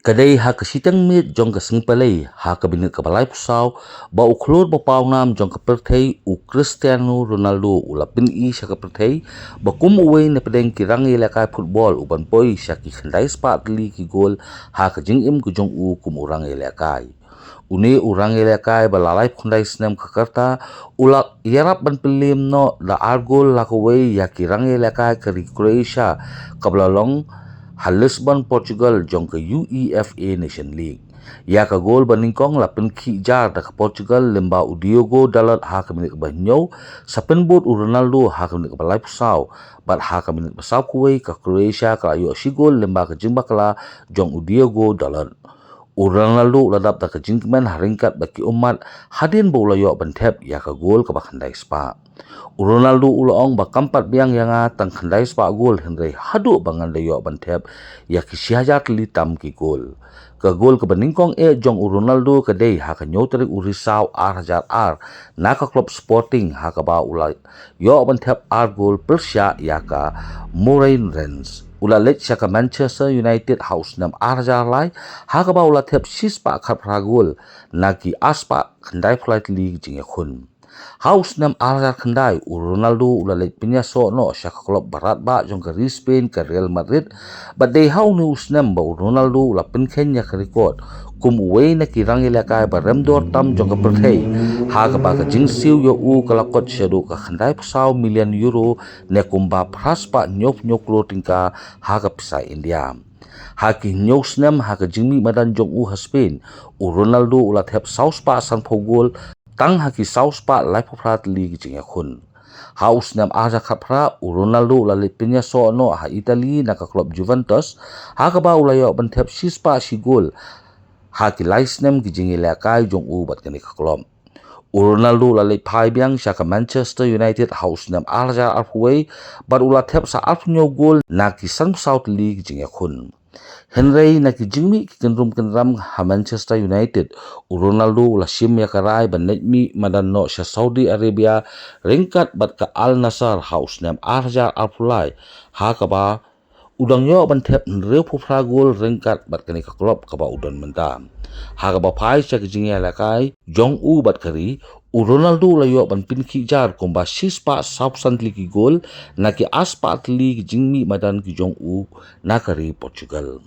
Kadai ha kasitang mit jong kasing palay ha kabinit kabalay pusaw ba uklod ba paunam jong kapertay u Cristiano Ronaldo ulapin i siya kapertay ba kumuway na pedeng kirang ilakay football uban boy siya ki khanday spatli ki gol ha kajing im kujong u kumurang ilakay. Uni urang ilakay balalay khanday snem kakarta ulak yarap ban pelim no da argol lakaway ya kirang ilakay kari Croatia kablalong Lisbon Portugal jong ke UEFA Nation League. Ya ka gol baningkong lapin ki jar da ka Portugal lemba u Diogo Dalot ha ka minit ba nyaw sa penbot u Ronaldo ha ka minit ba lai pusaw bat ha ka minit pasaw kuway ka Croatia ka ayo sigol lemba ka jingba kala jong u Diogo Dalot. U Ronaldo ladap da ka jingmen haringkat baki umat hadin ba ulayo bantep ya ka gol ka bakandai spa. Ronaldo ulaong ba kampat biang yanga tang khandai spa gol hendrai hadu bangan dayo bantep ya ki sihajat litam ki gol. Ka gol ka baningkong jong Ronaldo ka day ha ka nyotrik urisaw ar naka klub Sporting ha ka ba ulay yo bantep ar gol persya ya ka Moraine Rennes. Ula let siya ka Manchester United house nam ar lai ha ka ba ula tep sispa khat ragol na ki aspa khandai flight league jingakun. Haus nam alar khandai u Ronaldo ulalek pinya so no siya ka klub barat ba jong ka Spain ka Real Madrid but they how ni usnam ba u Ronaldo ula pinkhen ya ka record kum uway na kirang ilakay ba remdor tam jong ka perthay ha ka ba ka jingsiw yo u kalakot siya do ka khandai pusaw million euro ne kumba pras pa nyok lo tingka ha ka pisay India. Haki nyosnam ha ka jingmi madan jong u ha Spain u Ronaldo ulat hep saus pa san pogol tang haki saus pa life of rat league jing yakun. Haus nam aja kapra u Ronaldo lalit pinya so no ha Italy na ka klub Juventus ha ka ba ulayo bantep sispa si gol haki lais nam ki jing ilakay jong u bat kani ka klub. U Ronaldo lalit pai biang siya ka Manchester United haus nam aja arfway but ulat hep sa arfnyo gol na ki Sun South League jing yakun. Henry na ki jingmi ki kenram ha Manchester United u Ronaldo ula sim ya karai ban netmi madan no sa Saudi Arabia ringkat bat ka Al Nassr house nam arja arfulai ha ka ba udang yo ban tep nreu pufra gol ringkat bat kani ka klub ka ba udan mentam ha ka ba pai sa ki jingi alakai jong u bat kari u Ronaldo la yo ban pinki jar komba sispa Southend ki gol na ki aspa atli ki jingmi madan ki jong u na kari Portugal.